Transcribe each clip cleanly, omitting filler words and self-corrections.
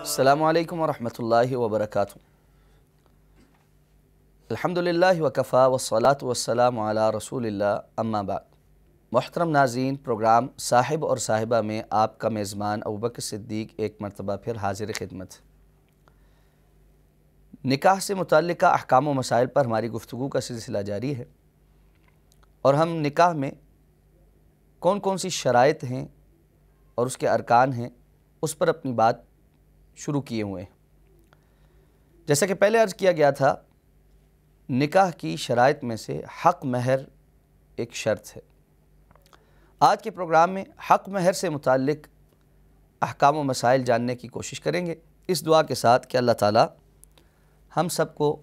السلام علیکم ورحمۃ اللہ وبرکاتہ۔ الحمدللہ وکفا والصلاة والسلام علی رسول اللہ، اما بعد۔ محترم ناظرین، پروگرام صاحب اور صاحبہ میں آپ کا میزبان ابوبکر صدیق ایک مرتبہ پھر حاضر خدمت۔ نکاح سے متعلقہ احکام و مسائل پر ہماری گفتگو کا سلسلہ جاری ہے، اور ہم نکاح میں کون کون سی شرائط ہیں اور اس کے ارکان ہیں اس پر اپنی بات شروع کیے ہوئے ہیں۔ جیسا کہ پہلے عرض کیا گیا تھا، نکاح کی شرائط میں سے حق مہر ایک شرط ہے۔ آج کے پروگرام میں حق مہر سے متعلق احکام و مسائل جاننے کی کوشش کریں گے، اس دعا کے ساتھ کہ اللہ تعالی ہم سب کو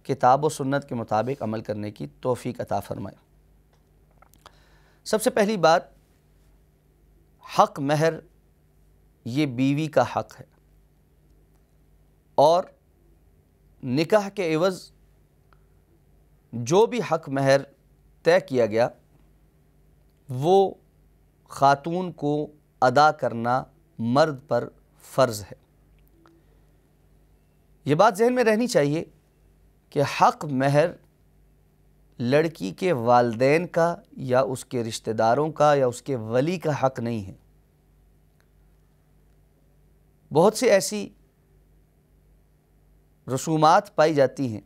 کتاب و سنت کے مطابق عمل کرنے کی توفیق عطا فرمائے۔ سب سے پہلی بات، حق مہر یہ بیوی کا حق ہے، اور نکاح کے عوض جو بھی حق مہر طے کیا گیا وہ خاتون کو ادا کرنا مرد پر فرض ہے۔ یہ بات ذہن میں رہنی چاہیے کہ حق مہر لڑکی کے والدین کا یا اس کے رشتہ داروں کا یا اس کے ولی کا حق نہیں ہے۔ بہت سی ایسی رسومات پائی جاتی ہیں،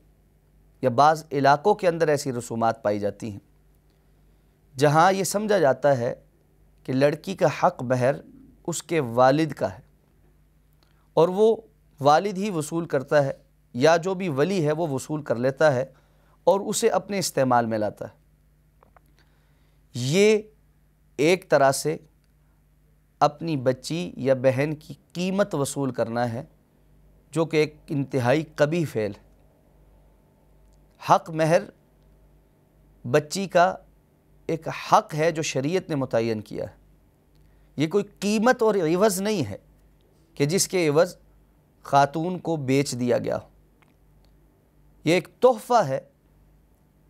یا بعض علاقوں کے اندر ایسی رسومات پائی جاتی ہیں جہاں یہ سمجھا جاتا ہے کہ لڑکی کا حق مہر اس کے والد کا ہے، اور وہ والد ہی وصول کرتا ہے، یا جو بھی ولی ہے وہ وصول کر لیتا ہے اور اسے اپنے استعمال میں لاتا ہے۔ یہ ایک طرح سے اپنی بچی یا بہن کی قیمت وصول کرنا ہے، جو کہ ایک انتہائی قبیح فعل ہے۔ حق مہر بچی کا ایک حق ہے جو شریعت نے متعین کیا ہے۔ یہ کوئی قیمت اور عوض نہیں ہے کہ جس کے عوض خاتون کو بیچ دیا گیا ہو۔ یہ ایک تحفہ ہے،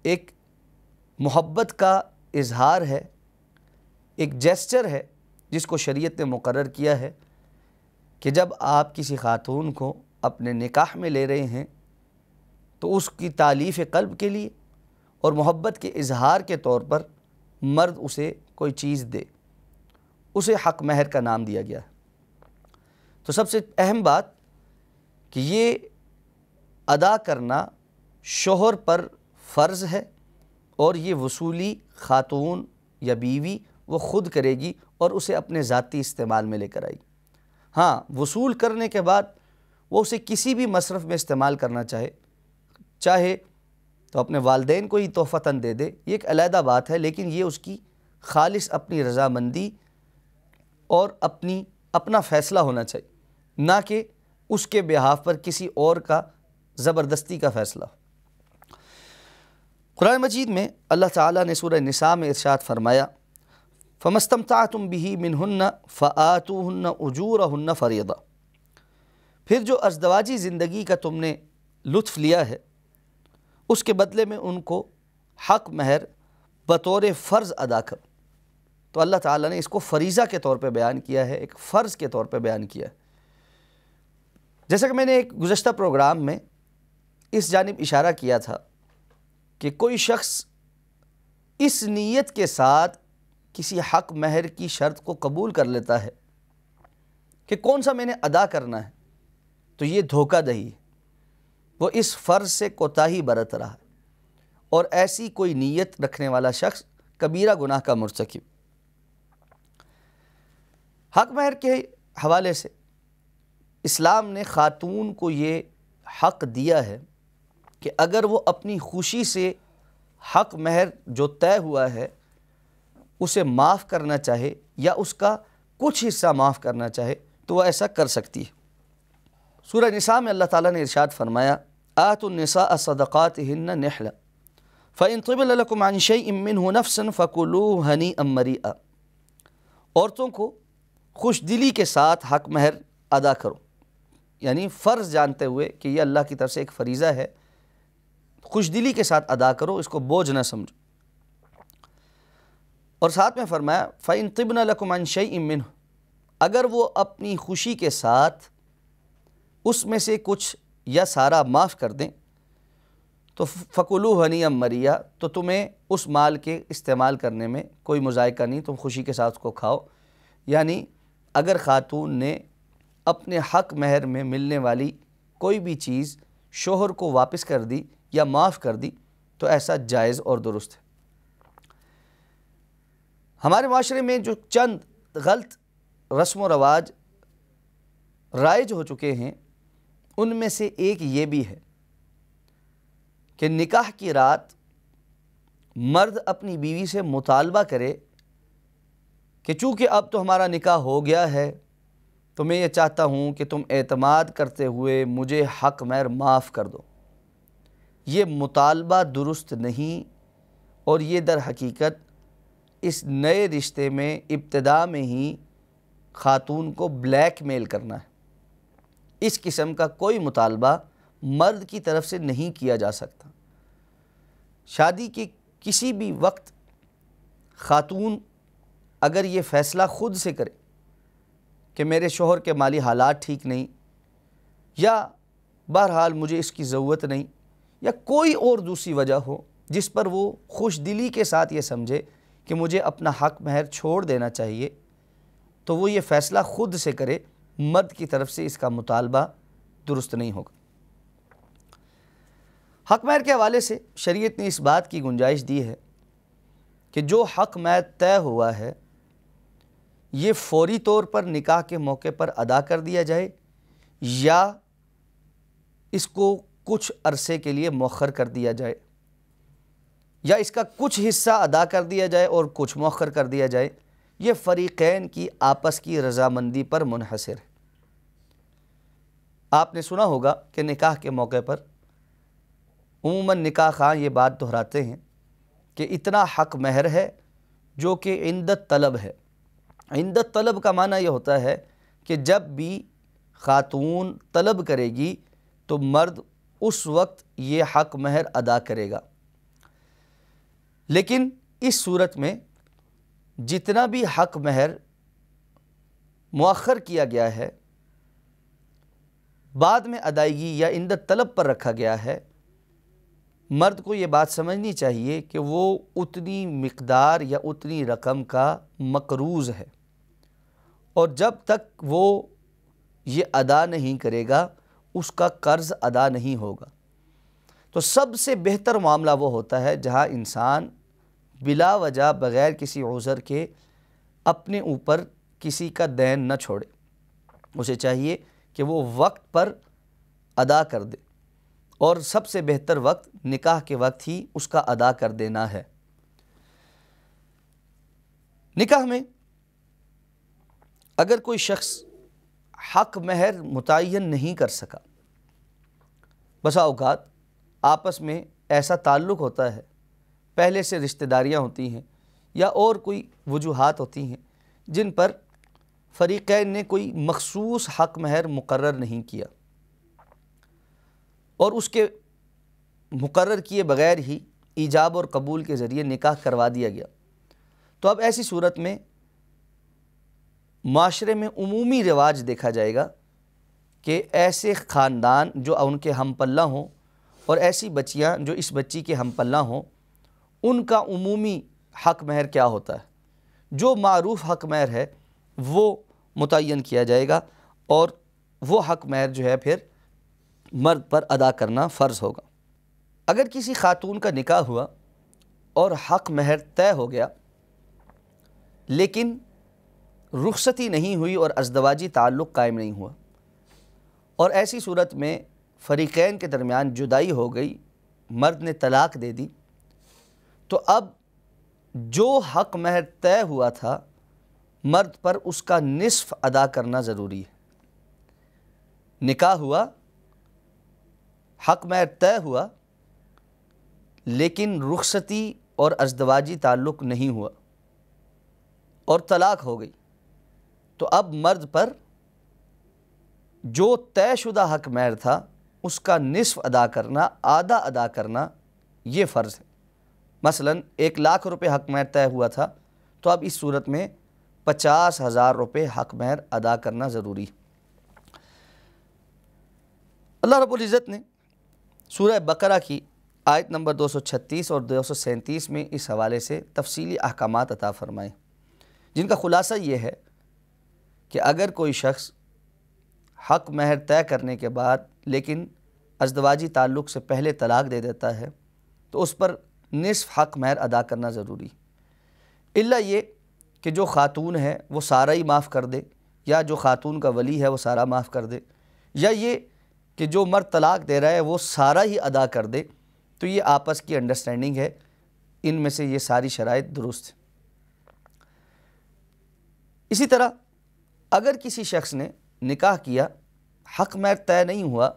ایک محبت کا اظہار ہے، ایک جیسچر ہے جس کو شریعت نے مقرر کیا ہے کہ جب آپ کسی خاتون کو اپنے نکاح میں لے رہے ہیں تو اس کی تالیف قلب کے لیے اور محبت کے اظہار کے طور پر مرد اسے کوئی چیز دے، اسے حق مہر کا نام دیا گیا ہے۔ تو سب سے اہم بات کہ یہ ادا کرنا شوہر پر فرض ہے، اور یہ وصولی خاتون یا بیوی وہ خود کرے گی اور اسے اپنے ذاتی استعمال میں لے کر آئے گی۔ ہاں، وصول کرنے کے بعد وہ اسے کسی بھی مصرف میں استعمال کرنا چاہے تو اپنے والدین کو ہی تحفتاً دے دے، یہ ایک علیحدہ بات ہے، لیکن یہ اس کی خالص اپنی رضامندی اور اپنا فیصلہ ہونا چاہیے، نہ کہ اس کے بہاف پر کسی اور کا زبردستی کا فیصلہ۔ قرآن مجید میں اللہ تعالیٰ نے سورہ نساء میں ارشاد فرمایا، فَمَا اسْتَمْتَعْتُمْ بِهِ مِنْهُنَّ فَآتُوهُنَّ أُجُورَهُنَّ فَرِيضَةً۔ پھر جو ازدواجی زندگی کا تم نے لطف لیا ہے اس کے بدلے میں ان کو حق مہر بطور فرض ادا کرو۔ تو اللہ تعالیٰ نے اس کو فریضہ کے طور پہ بیان کیا ہے، ایک فرض کے طور پہ بیان کیا ہے۔ جیسا کہ میں نے ایک گزشتہ پروگرام میں اس جانب اشارہ کیا تھا کہ کوئی شخص اس نیت کے ساتھ کسی حق مہر کی شرط کو قبول کر لیتا ہے کہ کون سا میں نے ادا کرنا ہے، تو یہ دھوکہ دہی ہے، وہ اس فرض سے کوتاہی برت رہا ہے، اور ایسی کوئی نیت رکھنے والا شخص کبیرہ گناہ کا مرتکب۔ حق مہر کے حوالے سے اسلام نے خاتون کو یہ حق دیا ہے کہ اگر وہ اپنی خوشی سے حق مہر جو طے ہوا ہے اسے معاف کرنا چاہے یا اس کا کچھ حصہ معاف کرنا چاہے تو وہ ایسا کر سکتی ہے۔ سورہ نساء میں اللہ تعالیٰ نے ارشاد فرمایا، آتوا النساء صدقاتهن نحلہ فإن طبن لكم عن شيء منه نفسا فكلوه هنيئا مريئا۔ عورتوں کو خوش دلی کے ساتھ حق مہر ادا کرو، یعنی فرض جانتے ہوئے کہ یہ اللہ کی طرف سے ایک فریضہ ہے، خوش دلی کے ساتھ ادا کرو، اس کو بوجھ نہ سمجھو۔ اور ساتھ میں فرمایا فَإِن طِبْنَ لَكُمْ عَنْ شَيْءٍ مِّنْهُ، اگر وہ اپنی خوشی کے ساتھ اس میں سے کچھ یا سارا معاف کر دیں تو فَكُلُوهُ هَنِيًّا مَرِيًّا، تو تمہیں اس مال کے استعمال کرنے میں کوئی مذائقہ نہیں، تم خوشی کے ساتھ اس کو کھاؤ۔ یعنی اگر خاتون نے اپنے حق مہر میں ملنے والی کوئی بھی چیز شوہر کو واپس کر دی یا معاف کر دی تو ایسا جائز اور درست ہے۔ ہمارے معاشرے میں جو چند غلط رسم و رواج رائج ہو چکے ہیں ان میں سے ایک یہ بھی ہے کہ نکاح کی رات مرد اپنی بیوی سے مطالبہ کرے کہ چونکہ اب تو ہمارا نکاح ہو گیا ہے تو میں یہ چاہتا ہوں کہ تم اعتماد کرتے ہوئے مجھے حق مہر معاف کر دو۔ یہ مطالبہ درست نہیں، اور یہ در حقیقت اس نئے رشتے میں ابتدا میں ہی خاتون کو بلیک میل کرنا ہے۔ اس قسم کا کوئی مطالبہ مرد کی طرف سے نہیں کیا جا سکتا۔ شادی کے کسی بھی وقت خاتون اگر یہ فیصلہ خود سے کرے کہ میرے شوہر کے مالی حالات ٹھیک نہیں، یا بہرحال مجھے اس کی ضرورت نہیں، یا کوئی اور دوسری وجہ ہو جس پر وہ خوش دلی کے ساتھ یہ سمجھے کہ مجھے اپنا حق مہر چھوڑ دینا چاہیے، تو وہ یہ فیصلہ خود سے کرے، مرد کی طرف سے اس کا مطالبہ درست نہیں ہوگا۔ حق مہر کے حوالے سے شریعت نے اس بات کی گنجائش دی ہے کہ جو حق مہر طے ہوا ہے یہ فوری طور پر نکاح کے موقع پر ادا کر دیا جائے، یا اس کو کچھ عرصے کے لیے مؤخر کر دیا جائے، یا اس کا کچھ حصہ ادا کر دیا جائے اور کچھ مؤخر کر دیا جائے۔ یہ فریقین کی آپس کی رضامندی پر منحصر ہے۔ آپ نے سنا ہوگا کہ نکاح کے موقع پر عموماً نکاح خواہ یہ بات دہراتے ہیں کہ اتنا حق مہر ہے جو کہ عندت طلب ہے۔ عندت طلب کا معنی یہ ہوتا ہے کہ جب بھی خاتون طلب کرے گی تو مرد اس وقت یہ حق مہر ادا کرے گا۔ لیکن اس صورت میں جتنا بھی حق مہر مؤخر کیا گیا ہے، بعد میں ادائیگی یا عندت طلب پر رکھا گیا ہے، مرد کو یہ بات سمجھنی چاہیے کہ وہ اتنی مقدار یا اتنی رقم کا مقروض ہے، اور جب تک وہ یہ ادا نہیں کرے گا اس کا قرض ادا نہیں ہوگا۔ تو سب سے بہتر معاملہ وہ ہوتا ہے جہاں انسان بلا وجہ بغیر کسی عذر کے اپنے اوپر کسی کا دین نہ چھوڑے۔ اسے چاہیے کہ وہ وقت پر ادا کر دے، اور سب سے بہتر وقت نکاح کے وقت ہی اس کا ادا کر دینا ہے۔ نکاح میں اگر کوئی شخص حق مہر متعین نہیں کر سکا، بسا اوقات آپس میں ایسا تعلق ہوتا ہے، پہلے سے رشتہ داریاں ہوتی ہیں یا اور کوئی وجوہات ہوتی ہیں جن پر فریقین نے کوئی مخصوص حق مہر مقرر نہیں کیا، اور اس کے مقرر کیے بغیر ہی ایجاب اور قبول کے ذریعے نکاح کروا دیا گیا، تو اب ایسی صورت میں معاشرے میں عمومی رواج دیکھا جائے گا کہ ایسے خاندان جو ان کے ہم پلہ ہوں اور ایسی بچیاں جو اس بچی کے ہم پلہ ہوں، ان کا عمومی حق مہر کیا ہوتا ہے، جو معروف حق مہر ہے وہ متعین کیا جائے گا، اور وہ حق مہر جو ہے پھر مرد پر ادا کرنا فرض ہوگا۔ اگر کسی خاتون کا نکاح ہوا اور حق مہر طے ہو گیا لیکن رخصتی نہیں ہوئی اور ازدواجی تعلق قائم نہیں ہوا، اور ایسی صورت میں فریقین کے درمیان جدائی ہو گئی، مرد نے طلاق دے دی، تو اب جو حق مہر طے ہوا تھا مرد پر اس کا نصف ادا کرنا ضروری ہے۔ نکاح ہوا، حق مہر طے ہوا، لیکن رخصتی اور ازدواجی تعلق نہیں ہوا اور طلاق ہو گئی، تو اب مرد پر جو طے شدہ حق مہر تھا اس کا نصف ادا کرنا، آدھا ادا کرنا یہ فرض ہے۔ مثلا 1,00,000 روپے حق مہر طے ہوا تھا، تو اب اس صورت میں 50,000 روپے حق مہر ادا کرنا ضروری ہے۔ اللہ رب العزت نے سورہ بقرہ کی آیت نمبر 236 اور 237 میں اس حوالے سے تفصیلی احکامات عطا فرمائے، جن کا خلاصہ یہ ہے کہ اگر کوئی شخص حق مہر طے کرنے کے بعد لیکن ازدواجی تعلق سے پہلے طلاق دے دیتا ہے تو اس پر نصف حق مہر ادا کرنا ضروری، الا یہ کہ جو خاتون ہے وہ سارا ہی معاف کر دے، یا جو خاتون کا ولی ہے وہ سارا معاف کر دے، یا یہ کہ جو مرد طلاق دے رہا ہے وہ سارا ہی ادا کر دے، تو یہ آپس کی انڈرسٹینڈنگ ہے، ان میں سے یہ ساری شرائط درست ہیں۔ اسی طرح اگر کسی شخص نے نکاح کیا، حق مہر طے نہیں ہوا،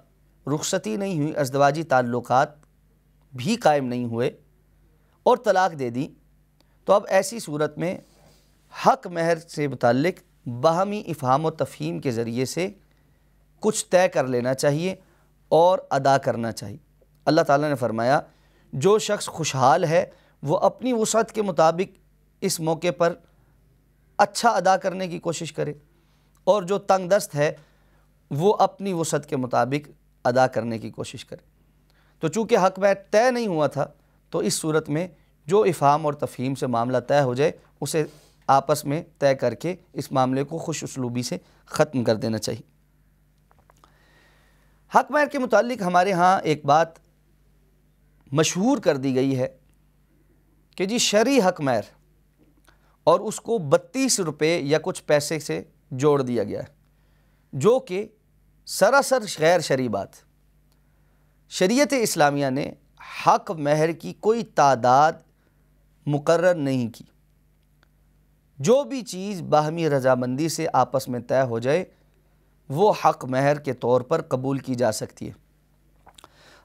رخصتی نہیں ہوئی، ازدواجی تعلقات بھی قائم نہیں ہوئے اور طلاق دے دی، تو اب ایسی صورت میں حق مہر سے متعلق باہمی افہام و تفہیم کے ذریعے سے کچھ طے کر لینا چاہیے اور ادا کرنا چاہیے۔ اللہ تعالیٰ نے فرمایا جو شخص خوشحال ہے وہ اپنی وسعت کے مطابق اس موقع پر اچھا ادا کرنے کی کوشش کرے، اور جو تنگ دست ہے وہ اپنی وسعت کے مطابق ادا کرنے کی کوشش کرے۔ تو چونکہ حق مہر طے نہیں ہوا تھا تو اس صورت میں جو افہام اور تفہیم سے معاملہ طے ہو جائے اسے آپس میں طے کر کے اس معاملے کو خوش اسلوبی سے ختم کر دینا چاہیے۔ حق مہر کے متعلق ہمارے ہاں ایک بات مشہور کر دی گئی ہے کہ جی شرعی حق مہر، اور اس کو 32 روپے یا کچھ پیسے سے جوڑ دیا گیا ہے، جو کہ سراسر غیر شرعی بات۔ شریعت اسلامیہ نے حق مہر کی کوئی تعداد مقرر نہیں کی، جو بھی چیز باہمی رضامندی سے آپس میں طے ہو جائے وہ حق مہر کے طور پر قبول کی جا سکتی ہے۔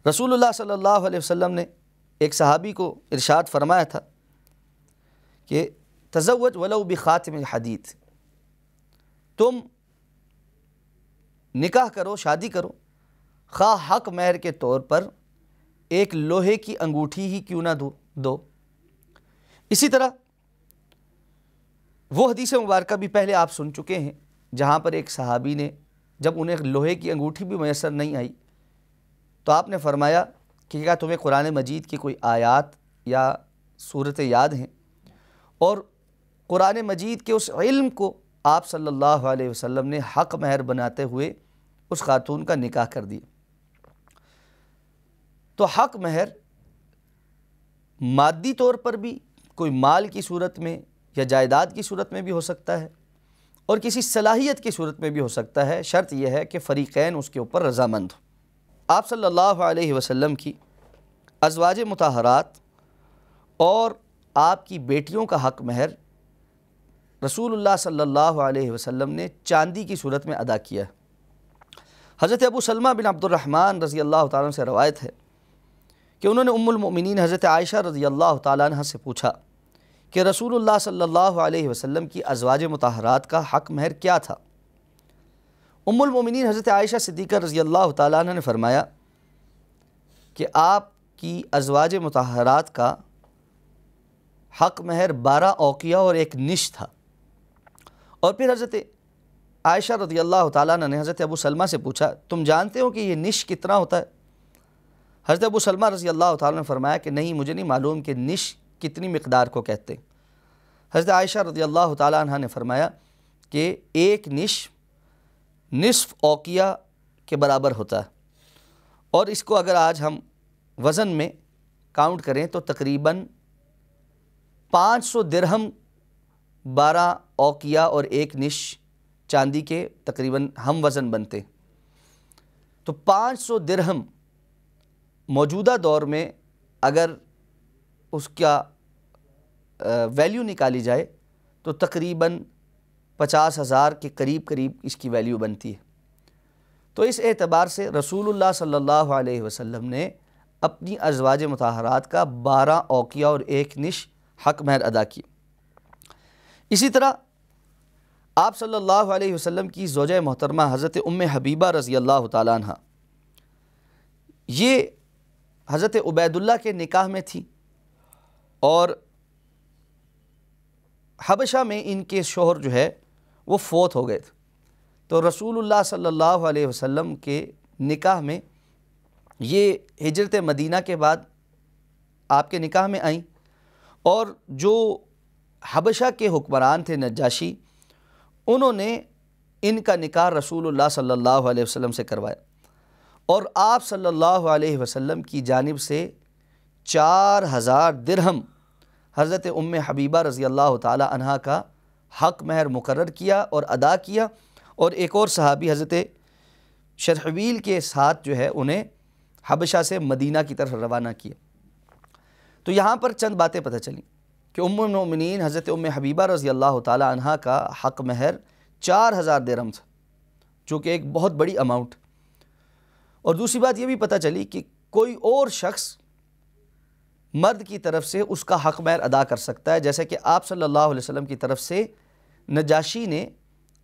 رسول اللہ صلی اللہ علیہ وسلم نے ایک صحابی کو ارشاد فرمایا تھا کہ تزوج ولو بخاتم الحدید، تم نکاح کرو، شادی کرو، خواہ حق مہر کے طور پر ایک لوہے کی انگوٹھی ہی کیوں نہ دو۔ اسی طرح وہ حدیث مبارکہ بھی پہلے آپ سن چکے ہیں جہاں پر ایک صحابی نے جب انہیں لوہے کی انگوٹھی بھی میسر نہیں آئی تو آپ نے فرمایا کہ کیا تمہیں قرآن مجید کی کوئی آیات یا صورتیں یاد ہیں، اور قرآن مجید کے اس علم کو آپ صلی اللہ علیہ وسلم نے حق مہر بناتے ہوئے اس خاتون کا نکاح کر دیا۔ تو حق مہر مادی طور پر بھی کوئی مال کی صورت میں یا جائیداد کی صورت میں بھی ہو سکتا ہے، اور کسی صلاحیت کی صورت میں بھی ہو سکتا ہے، شرط یہ ہے کہ فریقین اس کے اوپر رضامند ہو۔ آپ صلی اللہ علیہ وسلم کی ازواج مطہرات اور آپ کی بیٹیوں کا حق مہر رسول اللہ صلی اللہ علیہ وسلم نے چاندی کی صورت میں ادا کیا ہے۔ حضرت ابو سلمہ بن عبد الرحمن رضی اللہ تعالیٰ عنہ سے روایت ہے کہ انہوں نے ام المؤمنین حضرت عائشہ رضی اللہ تعالیٰ عنہ سے پوچھا کہ رسول اللہ صلی اللہ علیہ وسلم کی ازواج مطہرات کا حق مہر کیا تھا؟ ام المؤمنین حضرت عائشہ صدیقہ رضی اللہ تعالیٰ عنہ نے فرمایا کہ آپ کی ازواج مطہرات کا حق مہر 12 اوقیہ اور ایک نش تھا۔ اور پھر حضرت عائشہ رضی اللہ تعالیٰ عنہ نے حضرت ابو سلمہ سے پوچھا تم جانتے ہو کہ یہ نش کتنا ہوتا ہے؟ حضرت ابو سلمہ رضی اللہ تعالیٰ نے فرمایا کہ نہیں، مجھے نہیں معلوم کہ نش کتنی مقدار کو کہتے ہیں۔ حضرت عائشہ رضی اللہ تعالیٰ عنہ نے فرمایا کہ ایک نش نصف اوقیہ کے برابر ہوتا ہے، اور اس کو اگر آج ہم وزن میں کاؤنٹ کریں تو تقریباً 500 درہم 12 اوقیہ اور ایک نش چاندی کے تقریباً ہم وزن بنتے۔ تو 500 درہم موجودہ دور میں اگر اس کا ویلیو نکالی جائے تو تقریباً 50,000 کے قریب اس کی ویلیو بنتی ہے۔ تو اس اعتبار سے رسول اللہ صلی اللہ علیہ وسلم نے اپنی ازواج مطہرات کا 12 اوقیہ اور ایک نش حق مہر ادا کی۔ اسی طرح آپ صلی اللہ علیہ وسلم کی زوجہ محترمہ حضرت ام حبیبہ رضی اللہ تعالیٰ عنہ، یہ حضرت عبید اللہ کے نکاح میں تھی، اور حبشہ میں ان کے شوہر جو ہے وہ فوت ہو گئے تھے۔ تو رسول اللہ صلی اللہ علیہ وسلم کے نکاح میں یہ ہجرت مدینہ کے بعد آپ کے نکاح میں آئیں، اور جو حبشہ کے حکمران تھے نجاشی، انہوں نے ان کا نکاح رسول اللہ صلی اللہ علیہ وسلم سے کروایا، اور آپ صلی اللہ علیہ وسلم کی جانب سے 4000 درہم حضرت ام حبیبہ رضی اللہ تعالی عنہ کا حق مہر مقرر کیا اور ادا کیا، اور ایک اور صحابی حضرت شرحبیل کے ساتھ جو ہے انہیں حبشہ سے مدینہ کی طرف روانہ کیا۔ تو یہاں پر چند باتیں پتہ چلیں کہ ام المؤمنین حضرت ام حبیبہ رضی اللہ تعالی عنہ کا حق مہر 4000 درہم تھا، جو کہ ایک بہت بڑی اماؤنٹ۔ اور دوسری بات یہ بھی پتہ چلی کہ کوئی اور شخص مرد کی طرف سے اس کا حق مہر ادا کر سکتا ہے، جیسے کہ آپ صلی اللہ علیہ وسلم کی طرف سے نجاشی نے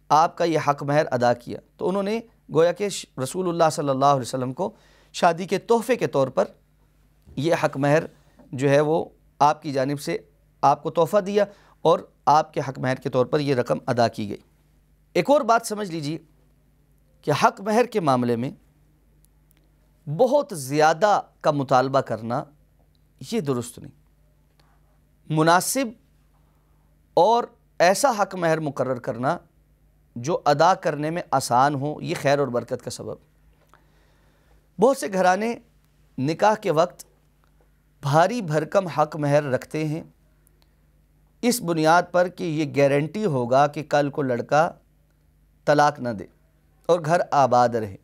آپ کا یہ حق مہر ادا کیا، تو انہوں نے گویا کہ رسول اللہ صلی اللہ علیہ وسلم کو شادی کے تحفے کے طور پر یہ حق مہر جو ہے وہ آپ کی جانب سے آپ کو تحفہ دیا، اور آپ کے حق مہر کے طور پر یہ رقم ادا کی گئی۔ ایک اور بات سمجھ لیجیے کہ حق مہر کے معاملے میں بہت زیادہ کا مطالبہ کرنا یہ درست نہیں۔ مناسب اور ایسا حق مہر مقرر کرنا جو ادا کرنے میں آسان ہو، یہ خیر اور برکت کا سبب۔ بہت سے گھرانے نکاح کے وقت بھاری بھرکم حق مہر رکھتے ہیں اس بنیاد پر کہ یہ گارنٹی ہوگا کہ کل کو لڑکا طلاق نہ دے اور گھر آباد رہے۔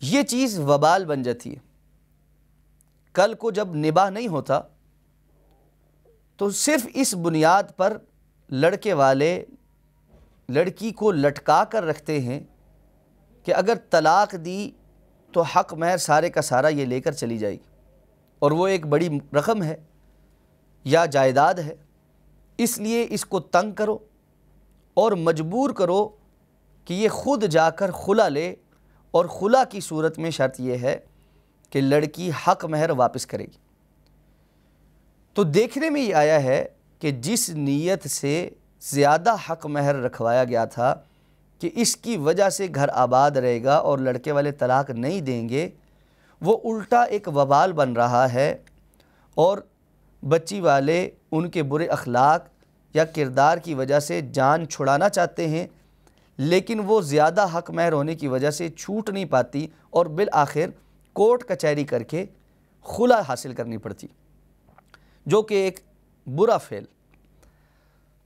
یہ چیز وبال بن جاتی ہے۔ کل کو جب نباہ نہیں ہوتا تو صرف اس بنیاد پر لڑکے والے لڑکی کو لٹکا کر رکھتے ہیں کہ اگر طلاق دی تو حق مہر سارے کا سارا یہ لے کر چلی جائے گی، اور وہ ایک بڑی رقم ہے یا جائیداد ہے، اس لیے اس کو تنگ کرو اور مجبور کرو کہ یہ خود جا کر خلا لے، اور خلا کی صورت میں شرط یہ ہے کہ لڑکی حق مہر واپس کرے گی۔ تو دیکھنے میں یہ آیا ہے کہ جس نیت سے زیادہ حق مہر رکھوایا گیا تھا کہ اس کی وجہ سے گھر آباد رہے گا اور لڑکے والے طلاق نہیں دیں گے، وہ الٹا ایک وبال بن رہا ہے، اور بچی والے ان کے برے اخلاق یا کردار کی وجہ سے جان چھڑانا چاہتے ہیں، لیکن وہ زیادہ حق مہر ہونے کی وجہ سے چھوٹ نہیں پاتی، اور بالآخر کورٹ کچہری کر کے خلا حاصل کرنی پڑتی، جو کہ ایک برا فعل۔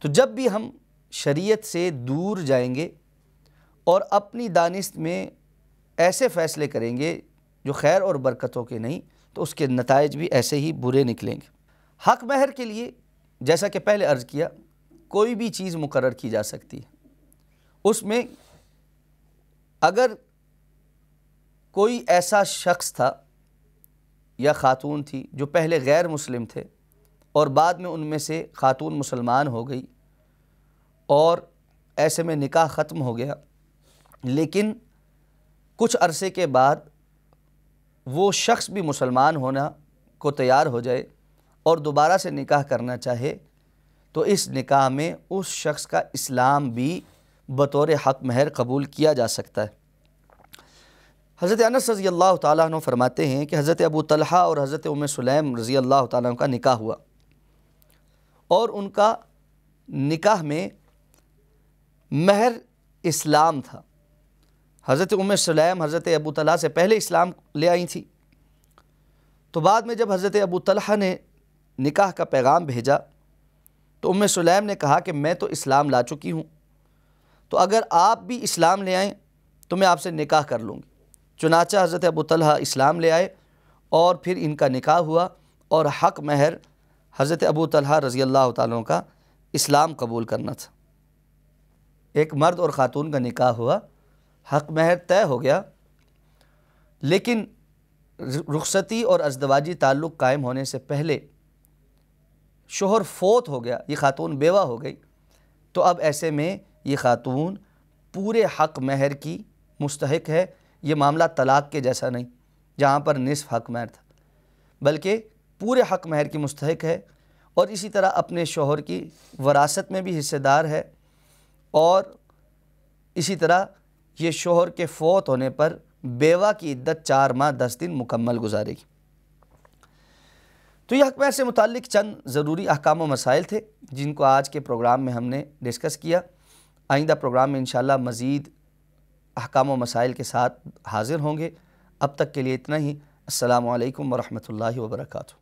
تو جب بھی ہم شریعت سے دور جائیں گے اور اپنی دانست میں ایسے فیصلے کریں گے جو خیر اور برکتوں کے نہیں، تو اس کے نتائج بھی ایسے ہی برے نکلیں گے۔ حق مہر کے لیے جیسا کہ پہلے عرض کیا، کوئی بھی چیز مقرر کی جا سکتی ہے۔ اس میں اگر کوئی ایسا شخص تھا یا خاتون تھی جو پہلے غیر مسلم تھے اور بعد میں ان میں سے خاتون مسلمان ہو گئی، اور ایسے میں نکاح ختم ہو گیا، لیکن کچھ عرصے کے بعد وہ شخص بھی مسلمان ہونا کو تیار ہو جائے اور دوبارہ سے نکاح کرنا چاہے، تو اس نکاح میں اس شخص کا اسلام بھی بطور حق مہر قبول کیا جا سکتا ہے۔ حضرت انس رضی اللہ تعالیٰ عنہ فرماتے ہیں کہ حضرت ابو طلحہ اور حضرت ام سلیم رضی اللہ تعالیٰ عنہ کا نکاح ہوا، اور ان کا نکاح میں مہر اسلام تھا۔ حضرت ام سلیم حضرت ابو طلحہ سے پہلے اسلام لے آئی تھی، تو بعد میں جب حضرت ابو طلحہ نے نکاح کا پیغام بھیجا تو ام سلیم نے کہا کہ میں تو اسلام لا چکی ہوں، تو اگر آپ بھی اسلام لے آئیں تو میں آپ سے نکاح کر لوں گی۔ چنانچہ حضرت ابو طلحہ اسلام لے آئے، اور پھر ان کا نکاح ہوا، اور حق مہر حضرت ابو طلحہ رضی اللہ تعالیٰ عنہ کا اسلام قبول کرنا تھا۔ ایک مرد اور خاتون کا نکاح ہوا، حق مہر طے ہو گیا، لیکن رخصتی اور ازدواجی تعلق قائم ہونے سے پہلے شوہر فوت ہو گیا، یہ خاتون بیوہ ہو گئی، تو اب ایسے میں یہ خاتون پورے حق مہر کی مستحق ہے۔ یہ معاملہ طلاق کے جیسا نہیں جہاں پر نصف حق مہر تھا، بلکہ پورے حق مہر کی مستحق ہے، اور اسی طرح اپنے شوہر کی وراثت میں بھی حصے دار ہے، اور اسی طرح یہ شوہر کے فوت ہونے پر بیوہ کی عدت 4 ماہ 10 دن مکمل گزارے گی۔ تو یہ حق مہر سے متعلق چند ضروری احکام و مسائل تھے جن کو آج کے پروگرام میں ہم نے ڈسکس کیا۔ آئندہ پروگرام میں انشاءاللہ مزید احکام و مسائل کے ساتھ حاضر ہوں گے۔ اب تک کے لیے اتنا ہی۔ السلام علیکم ورحمۃ اللہ وبرکاتہ۔